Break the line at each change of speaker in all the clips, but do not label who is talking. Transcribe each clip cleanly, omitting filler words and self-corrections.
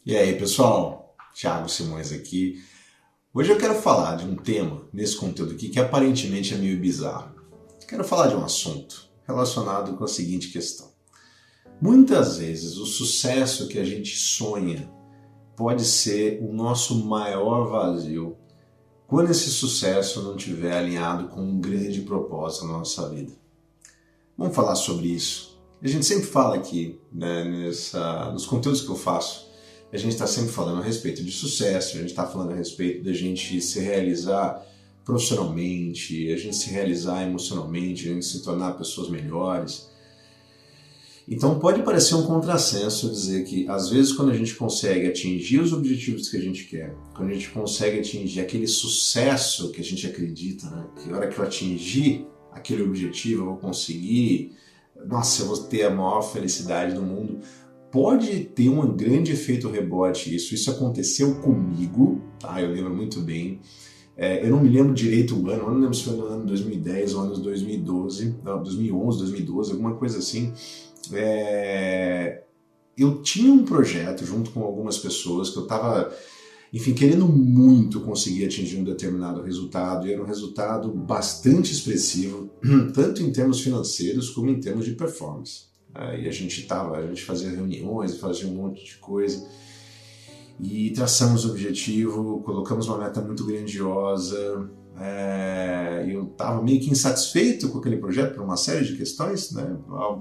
E aí, pessoal? Thiago Simões aqui. Hoje eu quero falar de um tema nesse conteúdo aqui que aparentemente é meio bizarro. Quero falar de um assunto relacionado com a seguinte questão. Muitas vezes o sucesso que a gente sonha pode ser o nosso maior vazio quando esse sucesso não estiver alinhado com um grande propósito na nossa vida. Vamos falar sobre isso. A gente sempre fala aqui, né, nos conteúdos que eu faço, a gente está sempre falando a respeito de sucesso, a gente está falando a respeito da gente se realizar profissionalmente, a gente se realizar emocionalmente, a gente se tornar pessoas melhores. Então pode parecer um contrassenso dizer que às vezes quando a gente consegue atingir os objetivos que a gente quer, quando a gente consegue atingir aquele sucesso que a gente acredita, né, que a hora que eu atingir aquele objetivo eu vou conseguir, nossa, eu vou ter a maior felicidade do mundo. Pode ter um grande efeito rebote isso aconteceu comigo, tá? Eu lembro muito bem. Eu não me lembro direito o ano, eu não lembro se foi no ano 2010 ou ano 2012, não, 2011, 2012, alguma coisa assim. Eu tinha um projeto junto com algumas pessoas que eu estava, enfim, querendo muito conseguir atingir um determinado resultado, e era um resultado bastante expressivo, tanto em termos financeiros como em termos de performance. E a gente fazia reuniões, fazia um monte de coisa e traçamos o objetivo, colocamos uma meta muito grandiosa. Eu estava meio que insatisfeito com aquele projeto por uma série de questões, né?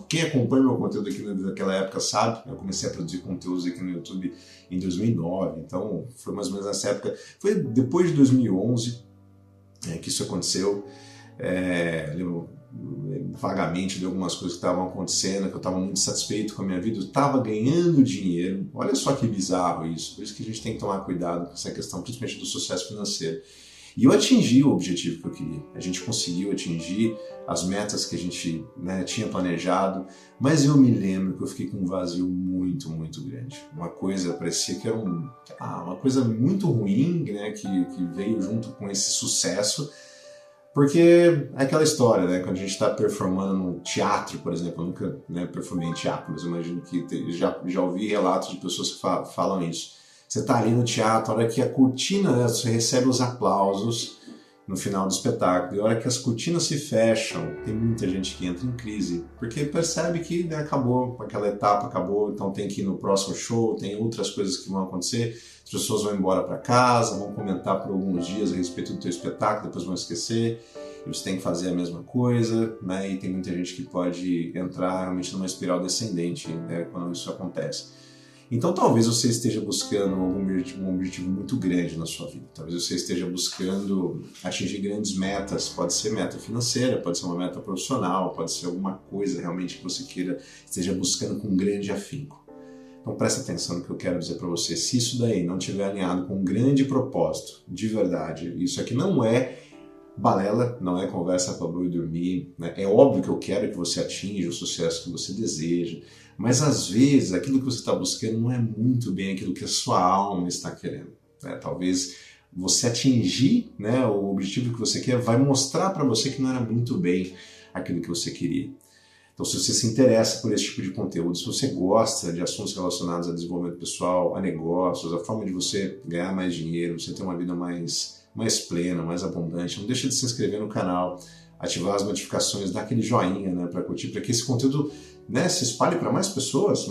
Quem acompanha meu conteúdo aqui naquela época sabe, eu comecei a produzir conteúdos aqui no YouTube em 2009, então foi mais ou menos nessa época, foi depois de 2011 que isso aconteceu. Lembro vagamente de algumas coisas que estavam acontecendo, que eu estava muito satisfeito com a minha vida, eu estava ganhando dinheiro. Olha só que bizarro isso, por isso que a gente tem que tomar cuidado com essa questão, principalmente do sucesso financeiro. E eu atingi o objetivo que eu queria, a gente conseguiu atingir as metas que a gente, né, tinha planejado, mas eu me lembro que eu fiquei com um vazio muito, muito grande. Uma coisa, parecia que era uma coisa muito ruim, né, que veio junto com esse sucesso. Porque é aquela história, né? Quando a gente está performando no teatro, por exemplo, eu nunca, né, performei em teatro, mas eu imagino que já ouvi relatos de pessoas que falam isso. Você está ali no teatro, a hora que a cortina, né, você recebe os aplausos no final do espetáculo, e a hora que as cortinas se fecham, tem muita gente que entra em crise, porque percebe que, né, acabou, aquela etapa acabou, então tem que ir no próximo show, tem outras coisas que vão acontecer, as pessoas vão embora para casa, vão comentar por alguns dias a respeito do teu espetáculo, depois vão esquecer, e você tem que fazer a mesma coisa, né, e tem muita gente que pode entrar realmente numa espiral descendente, né, quando isso acontece. Então talvez você esteja buscando um objetivo muito grande na sua vida. Talvez você esteja buscando atingir grandes metas. Pode ser meta financeira, pode ser uma meta profissional, pode ser alguma coisa realmente que você esteja buscando com um grande afinco. Então presta atenção no que eu quero dizer para você. Se isso daí não estiver alinhado com um grande propósito, de verdade, isso aqui não é balela, não é conversa para boi dormir, né? É óbvio que eu quero que você atinja o sucesso que você deseja, mas às vezes aquilo que você está buscando não é muito bem aquilo que a sua alma está querendo, né? Talvez você atingir, né, o objetivo que você quer vai mostrar para você que não era muito bem aquilo que você queria. Então, se você se interessa por esse tipo de conteúdo, se você gosta de assuntos relacionados a desenvolvimento pessoal, a negócios, a forma de você ganhar mais dinheiro, você ter uma vida mais plena, mais abundante, não deixa de se inscrever no canal, ativar as notificações, dar aquele joinha, né, para curtir, para que esse conteúdo, né, se espalhe para mais pessoas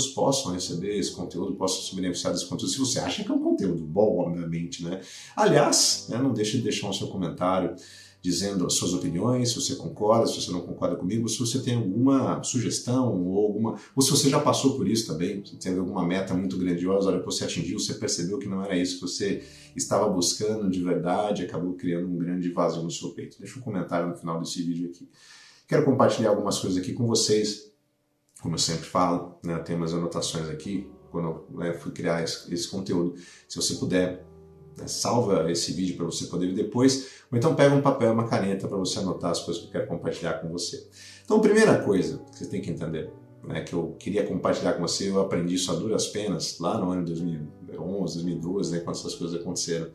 possam receber esse conteúdo, possam se beneficiar desse conteúdo, se você acha que é um conteúdo bom, obviamente, né? Aliás, né, não deixe de deixar o seu comentário dizendo as suas opiniões, se você concorda, se você não concorda comigo, se você tem alguma sugestão ou se você já passou por isso também, se tem alguma meta muito grandiosa, a hora que você atingiu, você percebeu que não era isso que você estava buscando de verdade, acabou criando um grande vazio no seu peito. Deixa um comentário no final desse vídeo aqui. Quero compartilhar algumas coisas aqui com vocês, como eu sempre falo, né, tem umas anotações aqui, quando eu fui criar esse conteúdo. Se você puder, salva esse vídeo para você poder ver depois, ou então pega um papel e uma caneta para você anotar as coisas que eu quero compartilhar com você. Então, a primeira coisa que você tem que entender, né, que eu queria compartilhar com você, eu aprendi isso a duras penas, lá no ano 2011, 2012, né, quando essas coisas aconteceram,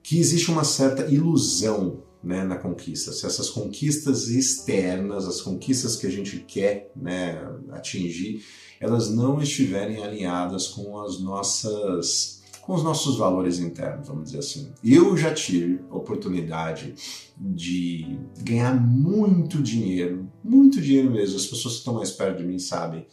que existe uma certa ilusão né, na conquista, se essas conquistas externas, as conquistas que a gente quer, né, atingir, elas não estiverem alinhadas com os nossos valores internos, vamos dizer assim. Eu já tive a oportunidade de ganhar muito dinheiro mesmo, as pessoas que estão mais perto de mim sabem.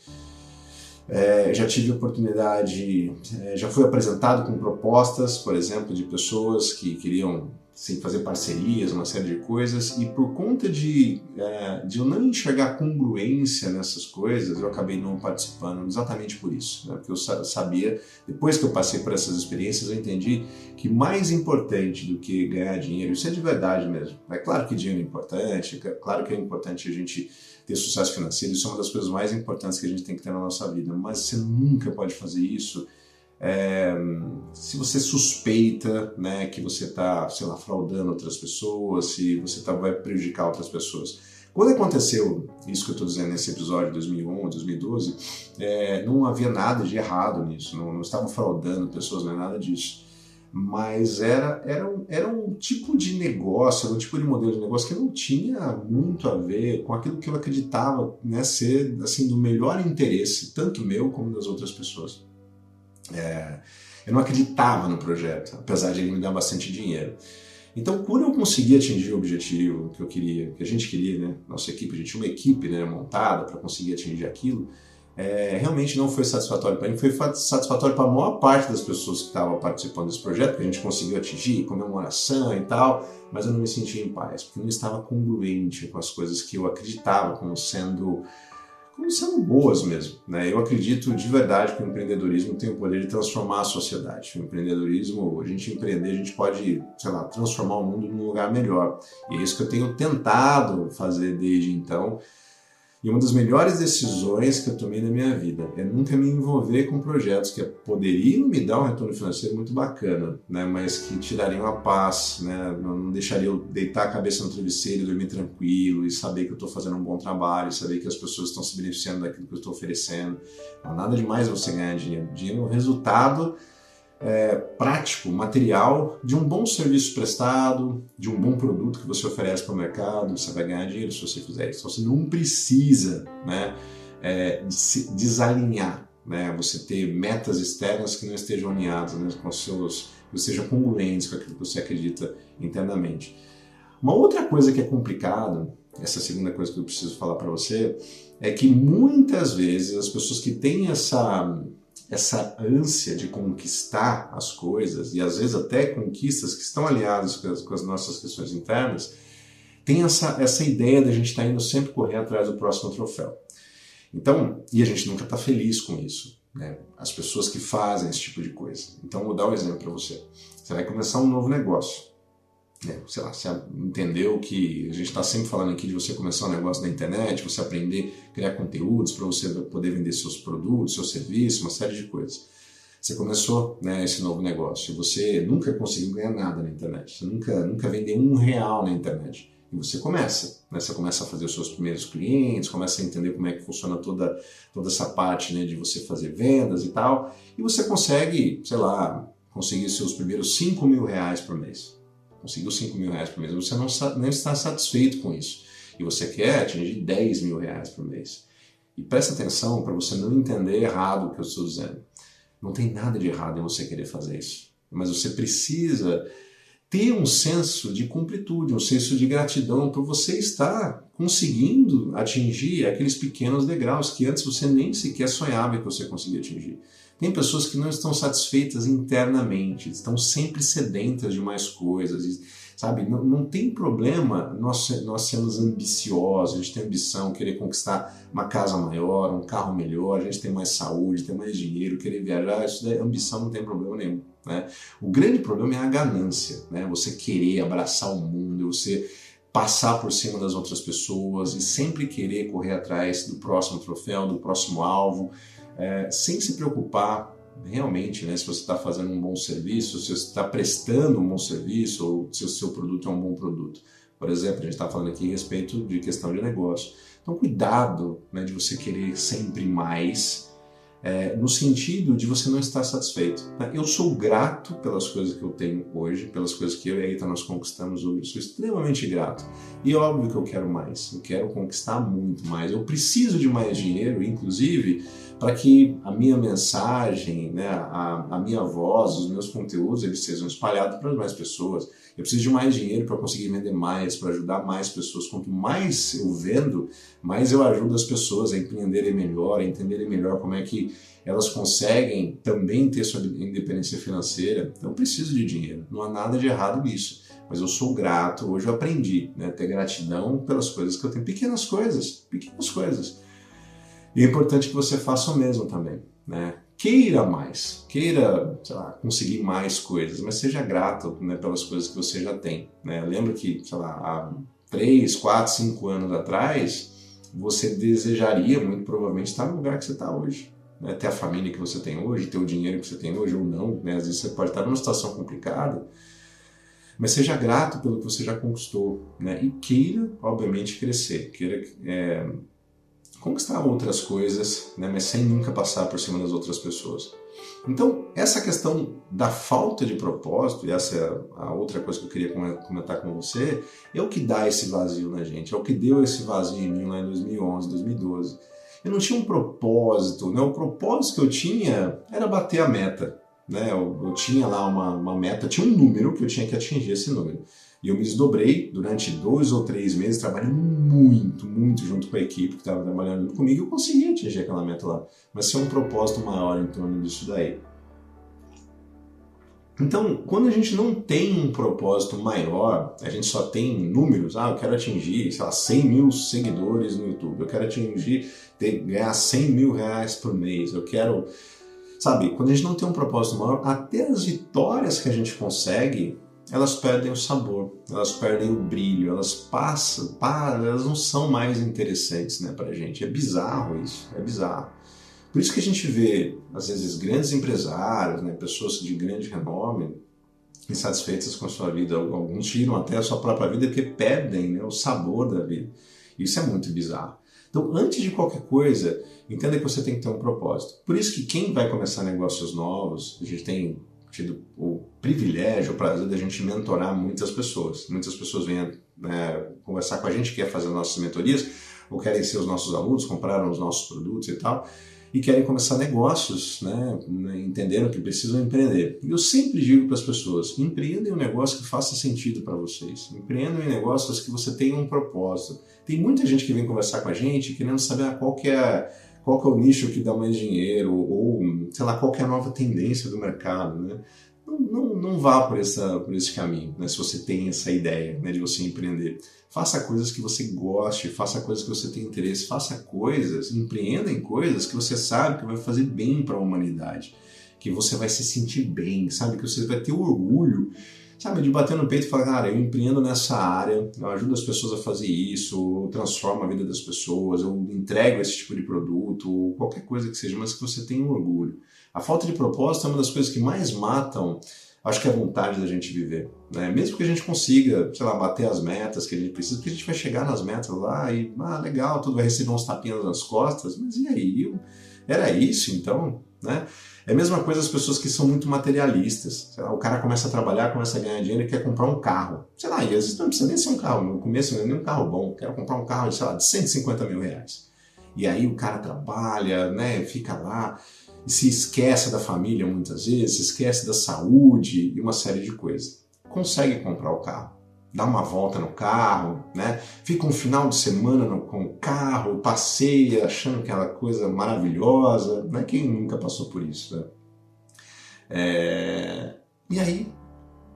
Já tive oportunidade, já fui apresentado com propostas, por exemplo, de pessoas que queriam fazer parcerias, uma série de coisas, e por conta de eu não enxergar congruência nessas coisas, eu acabei não participando exatamente por isso, né? Porque eu sabia, depois que eu passei por essas experiências, eu entendi que mais importante do que ganhar dinheiro, isso é de verdade mesmo. É claro que dinheiro é importante, é claro que é importante a gente ter sucesso financeiro, isso é uma das coisas mais importantes que a gente tem que ter na nossa vida, mas você nunca pode fazer isso se você suspeita, né, que você está, sei lá, fraudando outras pessoas, se você vai prejudicar outras pessoas. Quando aconteceu isso que eu estou dizendo nesse episódio de 2011, 2012, não havia nada de errado nisso, não estavam fraudando pessoas, não é nada disso. Mas era um tipo de negócio, era um tipo de modelo de negócio que não tinha muito a ver com aquilo que eu acreditava, né, ser assim, do melhor interesse, tanto meu como das outras pessoas. Eu não acreditava no projeto, apesar de ele me dar bastante dinheiro. Então, quando eu consegui atingir o objetivo que eu queria, que a gente queria, né, nossa equipe, a gente tinha uma equipe, né, montada para conseguir atingir aquilo, realmente não foi satisfatório para mim, foi satisfatório para a maior parte das pessoas que estavam participando desse projeto, que a gente conseguiu atingir, comemoração e tal, mas eu não me sentia em paz, porque não estava congruente com as coisas que eu acreditava como sendo boas mesmo, né? Eu acredito de verdade que o empreendedorismo tem o poder de transformar a sociedade. O empreendedorismo, a gente empreender, a gente pode, sei lá, transformar o mundo num lugar melhor. E é isso que eu tenho tentado fazer desde então. E uma das melhores decisões que eu tomei na minha vida é nunca me envolver com projetos que poderiam me dar um retorno financeiro muito bacana, né, mas que tirariam a paz, né, não deixariam eu deitar a cabeça no travesseiro e dormir tranquilo e saber que eu estou fazendo um bom trabalho, saber que as pessoas estão se beneficiando daquilo que eu estou oferecendo. Não, nada demais você ganhar dinheiro. Dinheiro é um resultado prático, material de um bom serviço prestado, de um bom produto que você oferece para o mercado. Você vai ganhar dinheiro se você fizer isso. Você não precisa, né, se desalinhar, né, você ter metas externas que não estejam alinhadas, né, que sejam congruentes com aquilo que você acredita internamente. Uma outra coisa que é complicada, essa segunda coisa que eu preciso falar para você, é que muitas vezes as pessoas que têm essa ânsia de conquistar as coisas, e às vezes até conquistas que estão aliadas com as nossas questões internas, tem essa ideia de a gente estar indo sempre correr atrás do próximo troféu. Então, e a gente nunca está feliz com isso, né? As pessoas que fazem esse tipo de coisa. Então, vou dar um exemplo para você. Você vai começar um novo negócio. Sei lá, você entendeu que a gente está sempre falando aqui de você começar um negócio na internet, você aprender a criar conteúdos para você poder vender seus produtos, seu serviço, uma série de coisas. Você começou, né, esse novo negócio e você nunca conseguiu ganhar nada na internet, você nunca vendeu R$1 na internet. E você começa, né, você começa a fazer os seus primeiros clientes, começa a entender como é que funciona toda essa parte, né, de você fazer vendas e tal, e você consegue, sei lá, conseguir seus primeiros R$5.000 por mês. Conseguiu R$5.000 por mês, você não está satisfeito com isso. E você quer atingir R$10.000 por mês. E presta atenção para você não entender errado o que eu estou dizendo. Não tem nada de errado em você querer fazer isso. Mas você precisa ter um senso de completude, um senso de gratidão por você estar conseguindo atingir aqueles pequenos degraus que antes você nem sequer sonhava que você conseguia atingir. Tem pessoas que não estão satisfeitas internamente, estão sempre sedentas de mais coisas, sabe? Não tem problema nós sermos ambiciosos, a gente tem ambição, querer conquistar uma casa maior, um carro melhor, a gente tem mais saúde, ter mais dinheiro, querer viajar, isso daí, ambição não tem problema nenhum, né? O grande problema é a ganância, né? Você querer abraçar o mundo, você passar por cima das outras pessoas e sempre querer correr atrás do próximo troféu, do próximo alvo, sem se preocupar realmente, né, se você está fazendo um bom serviço, se você está prestando um bom serviço ou se o seu produto é um bom produto. Por exemplo, a gente está falando aqui a respeito de questão de negócio. Então, cuidado, né, de você querer sempre mais, no sentido de você não estar satisfeito. Eu sou grato pelas coisas que eu tenho hoje, pelas coisas que eu e a Eita nós conquistamos hoje, eu sou extremamente grato. E óbvio que eu quero mais, eu quero conquistar muito mais, eu preciso de mais dinheiro, inclusive, para que a minha mensagem, né, a minha voz, os meus conteúdos, eles sejam espalhados para mais pessoas. Eu preciso de mais dinheiro para conseguir vender mais, para ajudar mais pessoas. Quanto mais eu vendo, mais eu ajudo as pessoas a empreenderem melhor, a entenderem melhor como é que elas conseguem também ter sua independência financeira. Então eu preciso de dinheiro, não há nada de errado nisso. Mas eu sou grato, hoje eu aprendi, né, ter gratidão pelas coisas que eu tenho. Pequenas coisas. E é importante que você faça o mesmo também, né? Queira mais, queira, sei lá, conseguir mais coisas, mas seja grato, né, pelas coisas que você já tem, né? Lembra que, sei lá, há 3, 4, 5 anos atrás, você desejaria muito provavelmente estar no lugar que você está hoje, né? Ter a família que você tem hoje, ter o dinheiro que você tem hoje ou não, né? Às vezes você pode estar numa situação complicada, mas seja grato pelo que você já conquistou, né? E queira, obviamente, crescer, queira conquistar outras coisas, né, mas sem nunca passar por cima das outras pessoas. Então, essa questão da falta de propósito, e essa é a outra coisa que eu queria comentar com você, é o que dá esse vazio na gente, é o que deu esse vazio em mim lá em 2011, 2012. Eu não tinha um propósito, né? O propósito que eu tinha era bater a meta. Né? Eu tinha lá uma meta, tinha um número que eu tinha que atingir esse número. E eu me desdobrei durante 2 ou 3 meses, trabalhando muito junto com a equipe que estava trabalhando junto comigo, e eu consegui atingir aquela meta lá. Mas tinha um propósito maior em torno disso daí. Então, quando a gente não tem um propósito maior, a gente só tem números, eu quero atingir, sei lá, 100 mil seguidores no YouTube, eu quero atingir, ganhar 100 mil reais por mês, eu quero... Sabe, quando a gente não tem um propósito maior, até as vitórias que a gente consegue, elas perdem o sabor, elas perdem o brilho, elas elas não são mais interessantes, né, pra gente. É bizarro isso, é bizarro. Por isso que a gente vê, às vezes, grandes empresários, né, pessoas de grande renome, insatisfeitas com a sua vida. Alguns tiram até a sua própria vida porque perdem, né, o sabor da vida. Isso é muito bizarro. Então, antes de qualquer coisa, entenda que você tem que ter um propósito. Por isso que quem vai começar negócios novos, a gente tem tido o privilégio, o prazer de a gente mentorar muitas pessoas. Muitas pessoas vêm, né, conversar com a gente, quer fazer nossas mentorias, ou querem ser os nossos alunos, compraram os nossos produtos e tal, e querem começar negócios, né, entenderam que precisam empreender. E eu sempre digo para as pessoas, empreendam um negócio que faça sentido para vocês. Empreendam em negócios que você tenha um propósito. Tem muita gente que vem conversar com a gente querendo saber qual que é o nicho que dá mais dinheiro, ou sei lá, qual que é a nova tendência do mercado, né? Não vá por esse caminho, né? Se você tem essa ideia, né, de você empreender. Faça coisas que você goste, faça coisas que você tem interesse, empreenda em coisas que você sabe que vai fazer bem para a humanidade, que você vai se sentir bem, sabe? Que você vai ter orgulho, sabe, de bater no peito e falar, cara, eu empreendo nessa área, eu ajudo as pessoas a fazer isso, eu transformo a vida das pessoas, eu entrego esse tipo de produto, qualquer coisa que seja, mas que você tenha orgulho. A falta de propósito é uma das coisas que mais matam, acho que é a vontade da gente viver, né? Mesmo que a gente consiga, sei lá, bater as metas que a gente precisa, porque a gente vai chegar nas metas lá e, legal, tudo vai receber uns tapinhas nas costas, mas e aí? Era isso então, né? É a mesma coisa as pessoas que são muito materialistas. Sei lá, o cara começa a trabalhar, começa a ganhar dinheiro e quer comprar um carro. Sei lá, e às vezes não precisa nem ser um carro. No começo não é nem um carro bom. Quero comprar um carro, sei lá, de 150 mil reais. E aí o cara trabalha, né, fica lá e se esquece da família muitas vezes, se esquece da saúde e uma série de coisas. Consegue comprar o carro. Dá uma volta no carro, né? Fica um final de semana com o carro, passeia, achando aquela coisa maravilhosa, né? Quem nunca passou por isso, né? E aí,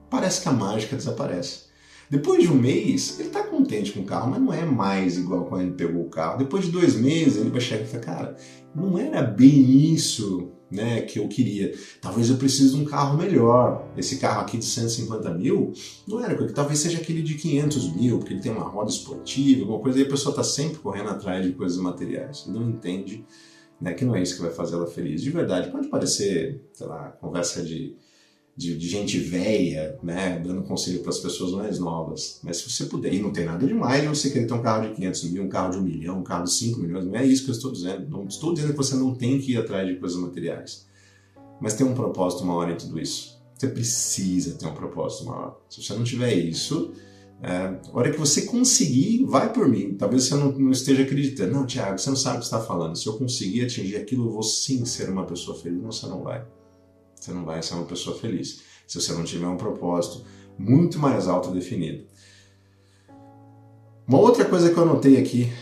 parece que a mágica desaparece. Depois de um mês, ele está contente com o carro, mas não é mais igual quando ele pegou o carro. Depois de 2 meses, ele vai chegar e falar, cara, não era bem isso, né, que eu queria. Talvez eu precise de um carro melhor. Esse carro aqui de 150 mil não era, porque talvez seja aquele de 500 mil, porque ele tem uma roda esportiva, alguma coisa, e a pessoa está sempre correndo atrás de coisas materiais. E não entende, né, que não é isso que vai fazer ela feliz. De verdade, pode parecer, sei lá, conversa de de gente velha, né, dando conselho para as pessoas mais novas. Mas se você puder, e não tem nada demais de você querer ter um carro de 500 mil, um carro de 1 milhão, um carro de 5 milhões, não é isso que eu estou dizendo. Não estou dizendo que você não tem que ir atrás de coisas materiais. Mas tem um propósito maior em tudo isso. Você precisa ter um propósito maior. Se você não tiver isso, a hora que você conseguir, vai por mim. Talvez você não esteja acreditando. Não, Thiago, você não sabe o que você está falando. Se eu conseguir atingir aquilo, eu vou sim ser uma pessoa feliz. Não, você não vai. Você não vai ser uma pessoa feliz se você não tiver um propósito muito mais alto definido. Uma outra coisa que eu anotei aqui,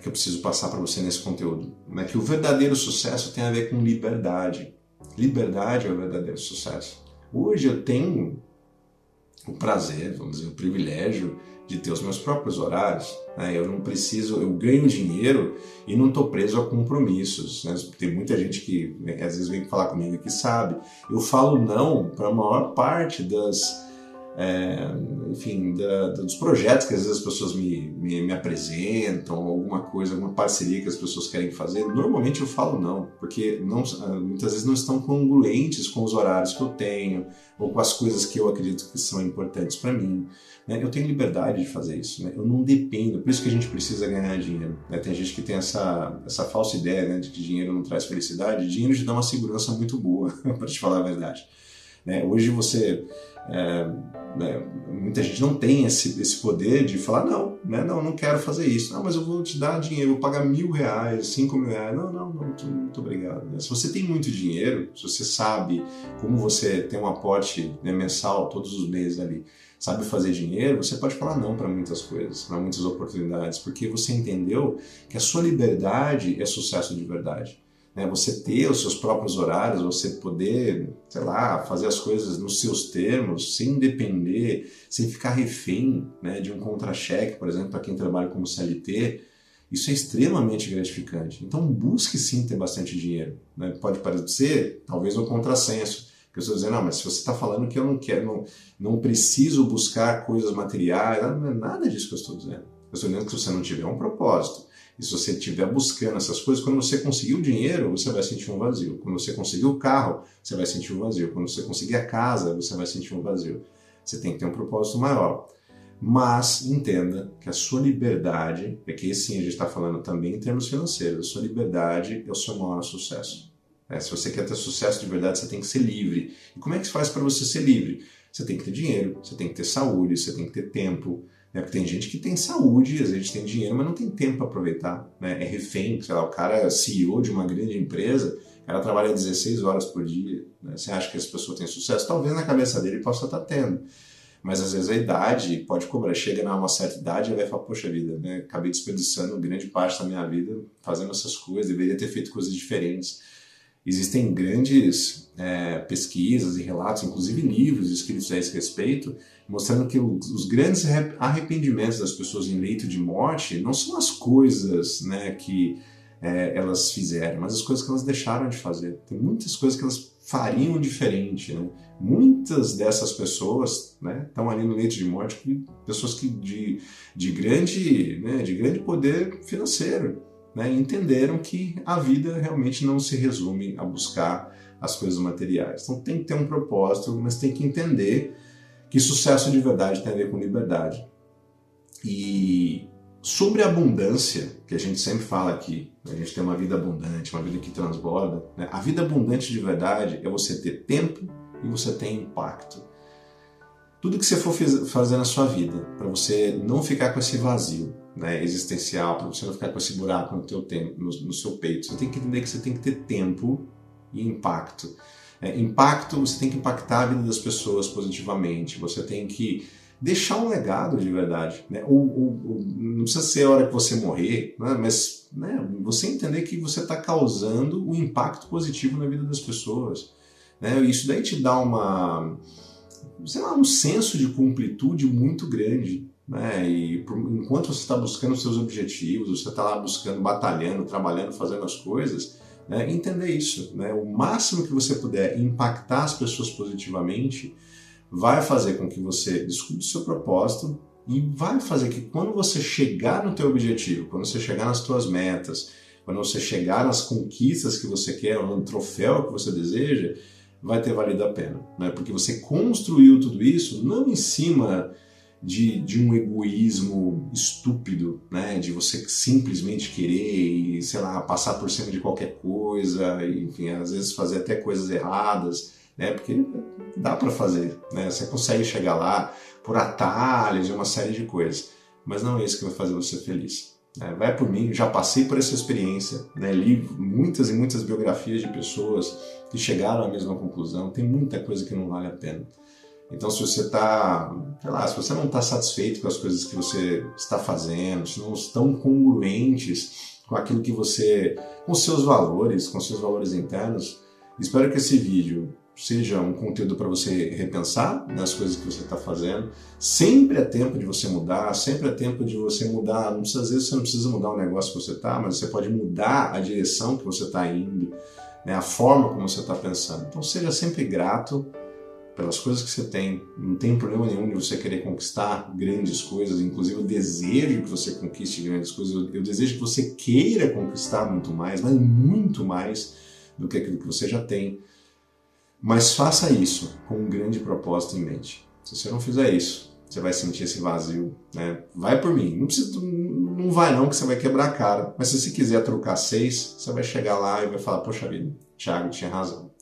que eu preciso passar para você nesse conteúdo, é que o verdadeiro sucesso tem a ver com liberdade. Liberdade é o verdadeiro sucesso. Hoje eu tenho o prazer, vamos dizer, o privilégio de ter os meus próprios horários, né? Eu não preciso, eu ganho dinheiro e não estou preso a compromissos, né? Tem muita gente que às vezes vem falar comigo que sabe, eu falo não para a maior parte dos projetos que às vezes as pessoas me apresentam, alguma coisa, alguma parceria que as pessoas querem fazer. Normalmente eu falo não, porque muitas vezes não estão congruentes com os horários que eu tenho ou com as coisas que eu acredito que são importantes para mim, né? Eu tenho liberdade de fazer isso, né? Eu não dependo, por isso que a gente precisa ganhar dinheiro, né? Tem gente que tem essa falsa ideia, né, de que dinheiro não traz felicidade. Dinheiro te dá uma segurança muito boa, para te falar a verdade, né? Hoje muita gente não tem esse poder de falar não, né? Não quero fazer isso. Não, mas eu vou te dar dinheiro, vou pagar R$1.000, R$5.000. Não, muito obrigado. Se você tem muito dinheiro, se você sabe como você tem um aporte, né, mensal todos os meses ali, sabe fazer dinheiro, você pode falar não para muitas coisas, para muitas oportunidades, porque você entendeu que a sua liberdade é sucesso de verdade. Você ter os seus próprios horários, você poder, sei lá, fazer as coisas nos seus termos, sem depender, sem ficar refém, né, de um contra-cheque, por exemplo, para quem trabalha como CLT, isso é extremamente gratificante. Então busque sim ter bastante dinheiro, né? Pode parecer, talvez, um contrassenso, que eu estou dizendo, não, mas se você está falando que eu não quero, não preciso buscar coisas materiais, não é nada disso que eu estou dizendo. Eu estou dizendo que se você não tiver um propósito, e se você estiver buscando essas coisas, quando você conseguir o dinheiro, você vai sentir um vazio. Quando você conseguir o carro, você vai sentir um vazio. Quando você conseguir a casa, você vai sentir um vazio. Você tem que ter um propósito maior. Mas entenda que a sua liberdade, é que sim a gente está falando também em termos financeiros, a sua liberdade é o seu maior sucesso. Se você quer ter sucesso de verdade, você tem que ser livre. E como é que se faz para você ser livre? Você tem que ter dinheiro, você tem que ter saúde, você tem que ter tempo. Porque tem gente que tem saúde, às vezes tem dinheiro, mas não tem tempo para aproveitar, né? É refém, sei lá, o cara é CEO de uma grande empresa, o cara trabalha 16 horas por dia, né? Você acha que essa pessoa tem sucesso? Talvez na cabeça dele possa estar tendo, mas às vezes a idade pode cobrar, chega a uma certa idade e vai falar, poxa vida, né? Acabei desperdiçando grande parte da minha vida fazendo essas coisas, deveria ter feito coisas diferentes. Existem grandes pesquisas e relatos, inclusive livros escritos a esse respeito, mostrando que os grandes arrependimentos das pessoas em leito de morte não são as coisas, né, que elas fizeram, mas as coisas que elas deixaram de fazer. Tem muitas coisas que elas fariam diferente, né? Muitas dessas pessoas, né, estão ali no leito de morte, pessoas que de grande poder financeiro, né, entenderam que a vida realmente não se resume a buscar as coisas materiais. Então tem que ter um propósito, mas tem que entender que sucesso de verdade tem a ver com liberdade. E sobre a abundância, que a gente sempre fala aqui, a gente tem uma vida abundante, uma vida que transborda, né? A vida abundante de verdade é você ter tempo e você ter impacto. Tudo que você for fazer na sua vida, para você não ficar com esse vazio, né, existencial, para você não ficar com esse buraco no teu tempo, no seu peito, você tem que entender que você tem que ter tempo e impacto. Impacto, você tem que impactar a vida das pessoas positivamente, você tem que deixar um legado de verdade, né? Não precisa ser a hora que você morrer, né? Mas, né, você entender que você está causando um impacto positivo na vida das pessoas, né? Isso daí te dá um senso de completude muito grande, né? E enquanto você está buscando os seus objetivos, você está lá buscando, batalhando, trabalhando, fazendo as coisas, né? Entender isso, né? O máximo que você puder impactar as pessoas positivamente vai fazer com que você descubra o seu propósito e vai fazer que quando você chegar no teu objetivo, quando você chegar nas tuas metas, quando você chegar nas conquistas que você quer, no troféu que você deseja, vai ter valido a pena, né? Porque você construiu tudo isso não em cima de um egoísmo estúpido, né? De você simplesmente querer e, sei lá, passar por cima de qualquer coisa, e, enfim, às vezes fazer até coisas erradas, né? Porque dá para fazer, né? Você consegue chegar lá por atalhos e uma série de coisas, mas não é isso que vai fazer você feliz. Vai por mim, já passei por essa experiência, né? Li muitas e muitas biografias de pessoas que chegaram à mesma conclusão. Tem muita coisa que não vale a pena. Então, se você está, sei lá, se você não está satisfeito com as coisas que você está fazendo, se não estão congruentes com aquilo que você, com seus valores internos, espero que esse vídeo seja um conteúdo para você repensar nas coisas que você está fazendo. Sempre é tempo de você mudar, sempre é tempo de você mudar. Às vezes você não precisa mudar o negócio que você está, mas você pode mudar a direção que você está indo, né, a forma como você está pensando. Então seja sempre grato pelas coisas que você tem. Não tem problema nenhum de você querer conquistar grandes coisas, inclusive eu desejo que você conquiste grandes coisas, eu desejo que você queira conquistar muito mais, mas muito mais do que aquilo que você já tem. Mas faça isso com um grande propósito em mente. Se você não fizer isso, você vai sentir esse vazio, né? Vai por mim. Não vai não, que você vai quebrar a cara. Mas se você quiser trocar 6, você vai chegar lá e vai falar, poxa vida, Thiago tinha razão.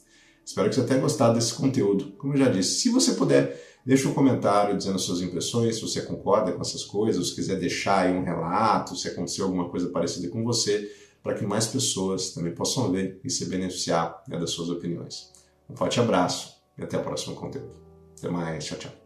Espero que você tenha gostado desse conteúdo. Como eu já disse, se você puder, deixa um comentário dizendo suas impressões, se você concorda com essas coisas, se quiser deixar aí um relato, se aconteceu alguma coisa parecida com você, para que mais pessoas também possam ver e se beneficiar, né, das suas opiniões. Um forte abraço e até o próximo conteúdo. Até mais, tchau, tchau.